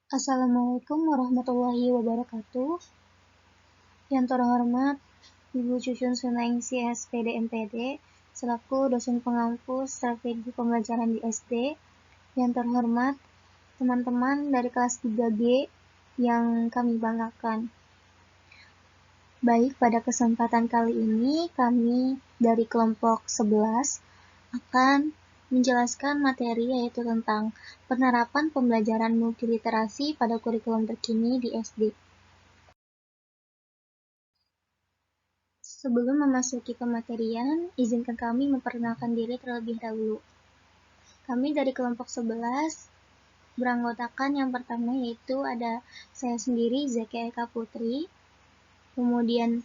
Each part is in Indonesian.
Assalamualaikum warahmatullahi wabarakatuh. Yang terhormat Ibu Cucun Sunaingsi SPD MPD selaku dosen pengampu strategi pembelajaran di SD. Yang terhormat teman-teman dari kelas 3G yang kami banggakan. Baik, pada kesempatan kali ini kami dari kelompok 11 akan menjelaskan materi yaitu tentang penerapan pembelajaran multiliterasi pada kurikulum terkini di SD. Sebelum memasuki pematerian, izinkan kami memperkenalkan diri terlebih dahulu. Kami dari kelompok 11 beranggotakan yang pertama yaitu ada saya sendiri, Zakia Eka Putri. Kemudian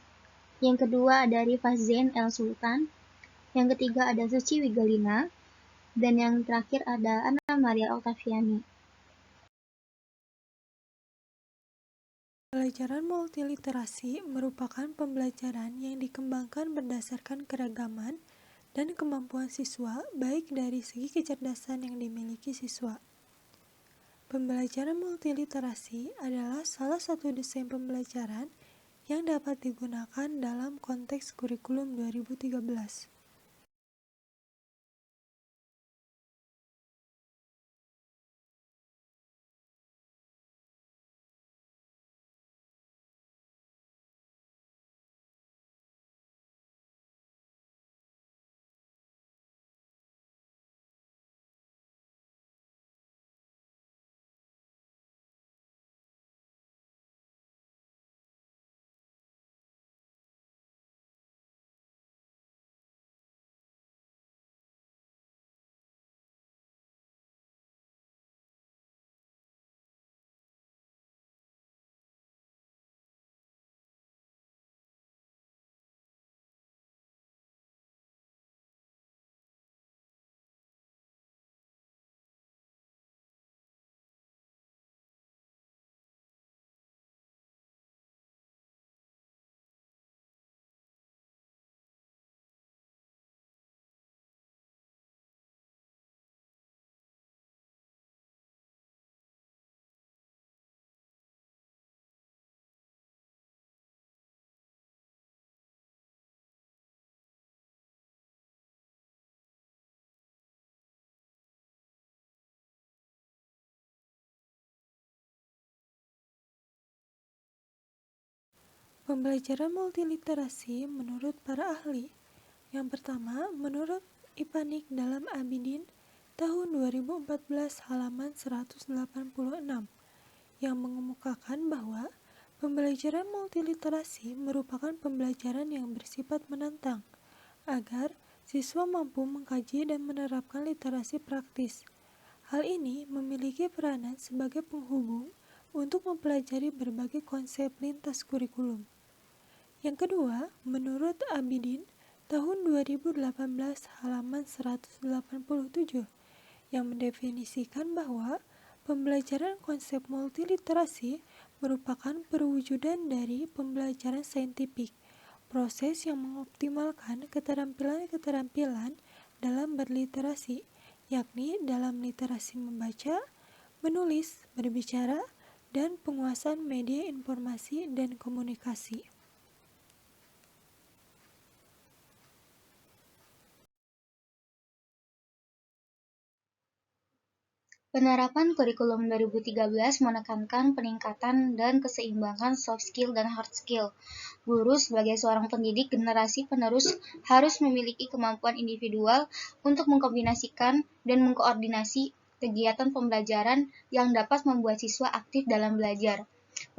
yang kedua ada Rifah Zain El Sultan. Yang ketiga ada Suci Wigalina. Dan yang terakhir ada Ana Maria Oktaviani. Pembelajaran multiliterasi merupakan pembelajaran yang dikembangkan berdasarkan keragaman dan kemampuan siswa, baik dari segi kecerdasan yang dimiliki siswa. Pembelajaran multiliterasi adalah salah satu desain pembelajaran yang dapat digunakan dalam konteks kurikulum 2013. Pembelajaran multiliterasi menurut para ahli. Yang pertama, menurut Ipanik dalam Abidin tahun 2014 halaman 186 yang mengemukakan bahwa pembelajaran multiliterasi merupakan pembelajaran yang bersifat menantang agar siswa mampu mengkaji dan menerapkan literasi praktis. Hal ini memiliki peranan sebagai penghubung untuk mempelajari berbagai konsep lintas kurikulum. Yang kedua, menurut Abidin tahun 2018 halaman 187 yang mendefinisikan bahwa pembelajaran konsep multiliterasi merupakan perwujudan dari pembelajaran saintifik, proses yang mengoptimalkan keterampilan-keterampilan dalam berliterasi, yakni dalam literasi membaca, menulis, berbicara, dan penguasaan media informasi dan komunikasi. Penerapan kurikulum 2013 menekankan peningkatan dan keseimbangan soft skill dan hard skill. Guru sebagai seorang pendidik generasi penerus harus memiliki kemampuan individual untuk mengkombinasikan dan mengkoordinasi kegiatan pembelajaran yang dapat membuat siswa aktif dalam belajar.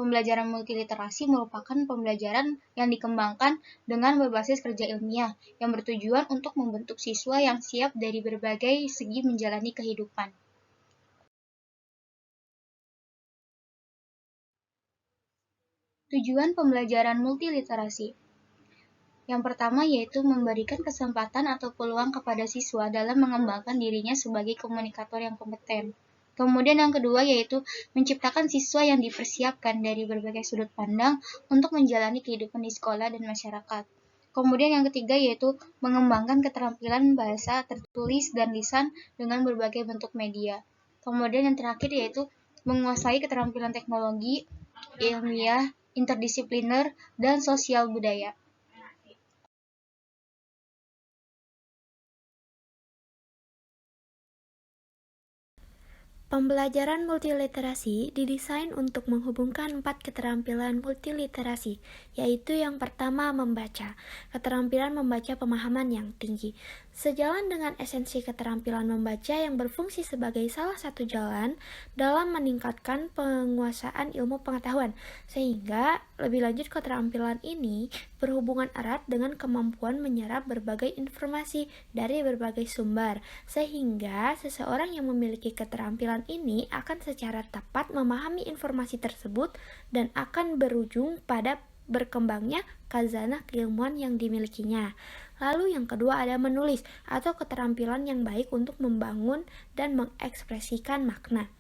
Pembelajaran multiliterasi merupakan pembelajaran yang dikembangkan dengan berbasis kerja ilmiah yang bertujuan untuk membentuk siswa yang siap dari berbagai segi menjalani kehidupan. Tujuan pembelajaran multiliterasi. Yang pertama yaitu memberikan kesempatan atau peluang kepada siswa dalam mengembangkan dirinya sebagai komunikator yang kompeten. Kemudian yang kedua yaitu menciptakan siswa yang dipersiapkan dari berbagai sudut pandang untuk menjalani kehidupan di sekolah dan masyarakat. Kemudian yang ketiga yaitu mengembangkan keterampilan bahasa tertulis dan lisan dengan berbagai bentuk media. Kemudian yang terakhir yaitu menguasai keterampilan teknologi, ilmiah, interdisipliner, dan sosial budaya. Pembelajaran multiliterasi didesain untuk menghubungkan 4 keterampilan multiliterasi, yaitu yang pertama membaca, keterampilan membaca pemahaman yang tinggi. Sejalan dengan esensi keterampilan membaca yang berfungsi sebagai salah satu jalan dalam meningkatkan penguasaan ilmu pengetahuan, sehingga lebih lanjut keterampilan ini berhubungan erat dengan kemampuan menyerap berbagai informasi dari berbagai sumber, sehingga seseorang yang memiliki keterampilan ini akan secara tepat memahami informasi tersebut dan akan berujung pada berkembangnya khazanah keilmuan yang dimilikinya. Lalu yang kedua ada menulis atau keterampilan yang baik untuk membangun dan mengekspresikan makna.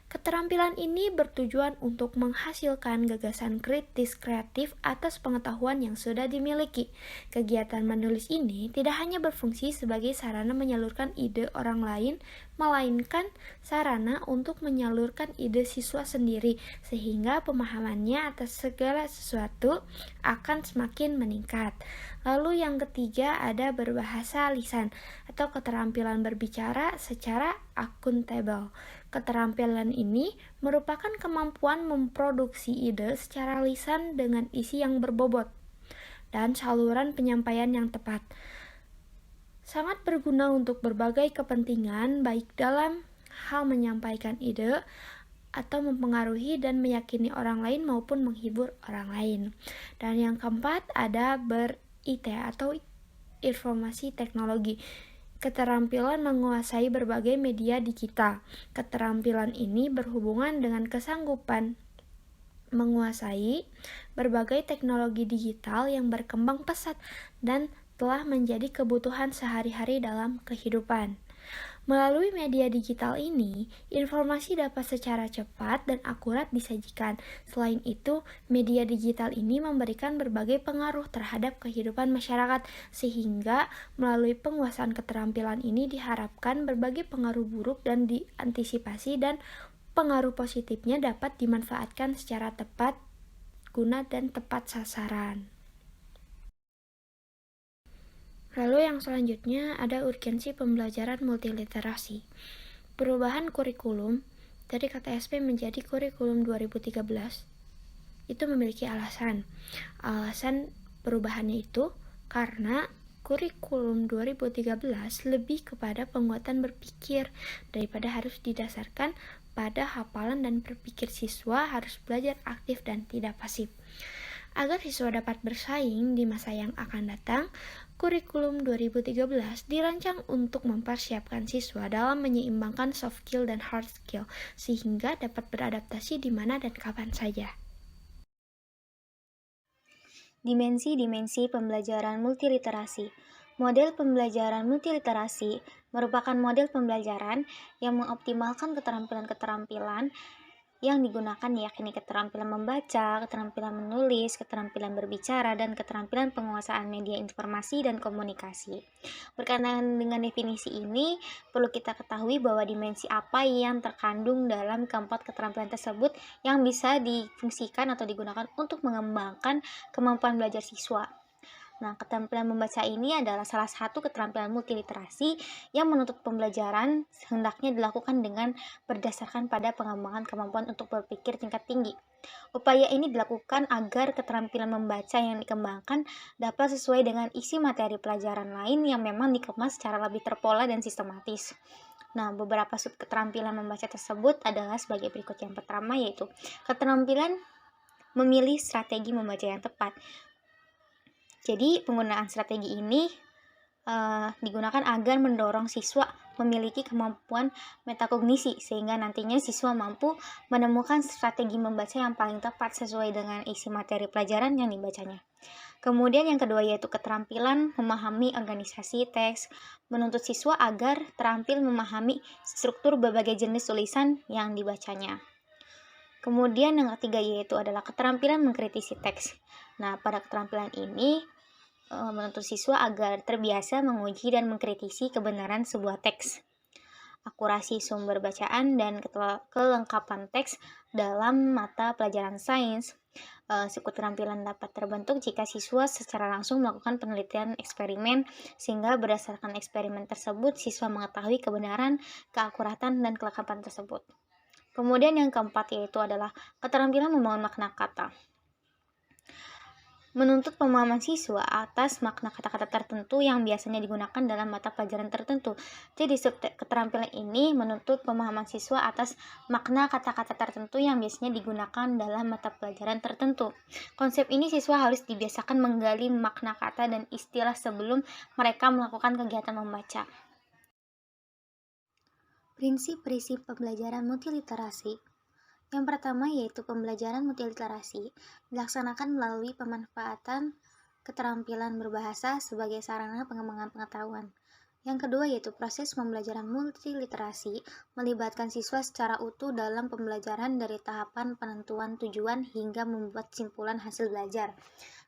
Keterampilan ini bertujuan untuk menghasilkan gagasan kritis kreatif atas pengetahuan yang sudah dimiliki. Kegiatan menulis ini tidak hanya berfungsi sebagai sarana menyalurkan ide orang lain, melainkan sarana untuk menyalurkan ide siswa sendiri, sehingga pemahamannya atas segala sesuatu akan semakin meningkat. Lalu yang ketiga ada berbahasa lisan atau keterampilan berbicara secara akuntabel. Keterampilan ini merupakan kemampuan memproduksi ide secara lisan dengan isi yang berbobot dan saluran penyampaian yang tepat. Sangat berguna untuk berbagai kepentingan, baik dalam hal menyampaikan ide atau mempengaruhi dan meyakini orang lain maupun menghibur orang lain. Dan yang keempat ada ber-IT atau informasi teknologi. Keterampilan menguasai berbagai media digital. Keterampilan ini berhubungan dengan kesanggupan menguasai berbagai teknologi digital yang berkembang pesat dan telah menjadi kebutuhan sehari-hari dalam kehidupan. Melalui media digital ini, informasi dapat secara cepat dan akurat disajikan. Selain itu, media digital ini memberikan berbagai pengaruh terhadap kehidupan masyarakat, sehingga melalui penguasaan keterampilan ini diharapkan berbagai pengaruh buruk dan diantisipasi dan pengaruh positifnya dapat dimanfaatkan secara tepat guna dan tepat sasaran. Lalu yang selanjutnya ada urgensi pembelajaran multiliterasi. Perubahan kurikulum dari KTSP menjadi kurikulum 2013 itu memiliki alasan. Alasan perubahannya itu karena kurikulum 2013 lebih kepada penguatan berpikir daripada harus didasarkan pada hafalan, dan berpikir siswa harus belajar aktif dan tidak pasif. Agar siswa dapat bersaing di masa yang akan datang, kurikulum 2013 dirancang untuk mempersiapkan siswa dalam menyeimbangkan soft skill dan hard skill, sehingga dapat beradaptasi di mana dan kapan saja. Dimensi-dimensi pembelajaran multiliterasi. Model pembelajaran multiliterasi merupakan model pembelajaran yang mengoptimalkan keterampilan-keterampilan yang digunakan, yakni keterampilan membaca, keterampilan menulis, keterampilan berbicara, dan keterampilan penguasaan media informasi dan komunikasi. Berkenaan dengan definisi ini, perlu kita ketahui bahwa dimensi apa yang terkandung dalam keempat keterampilan tersebut yang bisa difungsikan atau digunakan untuk mengembangkan kemampuan belajar siswa. Nah, keterampilan membaca ini adalah salah satu keterampilan multiliterasi yang menuntut pembelajaran hendaknya dilakukan dengan berdasarkan pada pengembangan kemampuan untuk berpikir tingkat tinggi. Upaya ini dilakukan agar keterampilan membaca yang dikembangkan dapat sesuai dengan isi materi pelajaran lain yang memang dikemas secara lebih terpola dan sistematis. Nah, beberapa sub keterampilan membaca tersebut adalah sebagai berikut. Yang pertama yaitu keterampilan memilih strategi membaca yang tepat. Jadi, penggunaan strategi ini digunakan agar mendorong siswa memiliki kemampuan metakognisi, sehingga nantinya siswa mampu menemukan strategi membaca yang paling tepat sesuai dengan isi materi pelajaran yang dibacanya. Kemudian yang kedua yaitu keterampilan memahami organisasi teks, menuntut siswa agar terampil memahami struktur berbagai jenis tulisan yang dibacanya. Kemudian yang ketiga yaitu adalah keterampilan mengkritisi teks. Nah, pada keterampilan ini menuntut siswa agar terbiasa menguji dan mengkritisi kebenaran sebuah teks. akurasi sumber bacaan, dan kelengkapan teks dalam mata pelajaran sains. Keterampilan dapat terbentuk jika siswa secara langsung melakukan penelitian eksperimen, sehingga berdasarkan eksperimen tersebut siswa mengetahui kebenaran, keakuratan, dan kelengkapan tersebut. Kemudian yang keempat yaitu adalah keterampilan membangun makna kata. Menuntut pemahaman siswa atas makna kata-kata tertentu yang biasanya digunakan dalam mata pelajaran tertentu. Jadi keterampilan ini menuntut pemahaman siswa atas makna kata-kata tertentu yang biasanya digunakan dalam mata pelajaran tertentu. Konsep ini siswa harus dibiasakan menggali makna kata dan istilah sebelum mereka melakukan kegiatan membaca. Prinsip-prinsip pembelajaran multiliterasi. Yang pertama yaitu pembelajaran multiliterasi dilaksanakan melalui pemanfaatan keterampilan berbahasa sebagai sarana pengembangan pengetahuan. Yang kedua yaitu proses pembelajaran multiliterasi melibatkan siswa secara utuh dalam pembelajaran dari tahapan penentuan tujuan hingga membuat simpulan hasil belajar.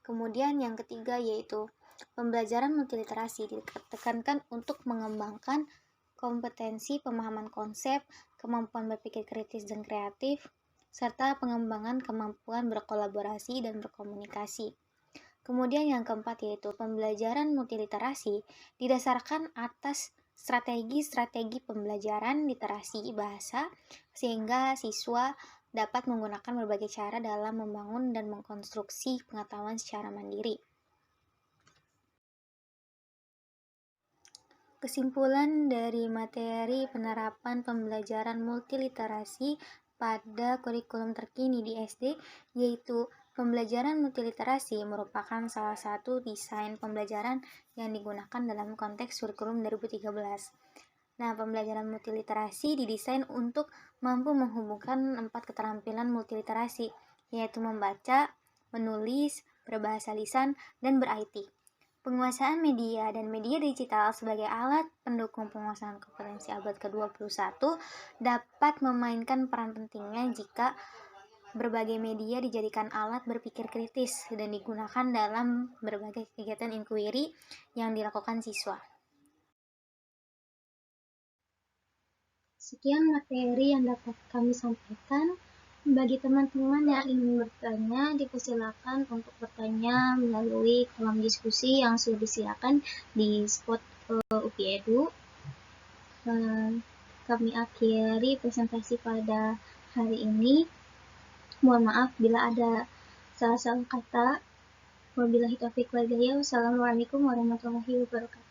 Kemudian yang ketiga yaitu pembelajaran multiliterasi ditekankan untuk mengembangkan kompetensi pemahaman konsep, kemampuan berpikir kritis dan kreatif, serta pengembangan kemampuan berkolaborasi dan berkomunikasi. Kemudian yang keempat yaitu pembelajaran multiliterasi didasarkan atas strategi-strategi pembelajaran literasi bahasa sehingga siswa dapat menggunakan berbagai cara dalam membangun dan mengkonstruksi pengetahuan secara mandiri. Kesimpulan dari materi penerapan pembelajaran multiliterasi pada kurikulum terkini di SD yaitu pembelajaran multiliterasi merupakan salah satu desain pembelajaran yang digunakan dalam konteks kurikulum 2013. Nah, pembelajaran multiliterasi didesain untuk mampu menghubungkan 4 keterampilan multiliterasi, yaitu membaca, menulis, berbahasa lisan, dan ber-IT. Penguasaan media dan media digital sebagai alat pendukung penguasaan kompetensi abad ke-21 dapat memainkan peran pentingnya jika berbagai media dijadikan alat berpikir kritis dan digunakan dalam berbagai kegiatan inquiry yang dilakukan siswa. Sekian materi yang dapat kami sampaikan. Bagi teman-teman yang ingin bertanya, dipersilakan untuk bertanya melalui kolom diskusi yang sudah disediakan di spot UPI Edu. Kami akhiri presentasi pada hari ini. Mohon maaf bila ada salah-salah kata. Wabillahi taufiq wal hidayah. Wassalamualaikum warahmatullahi wabarakatuh.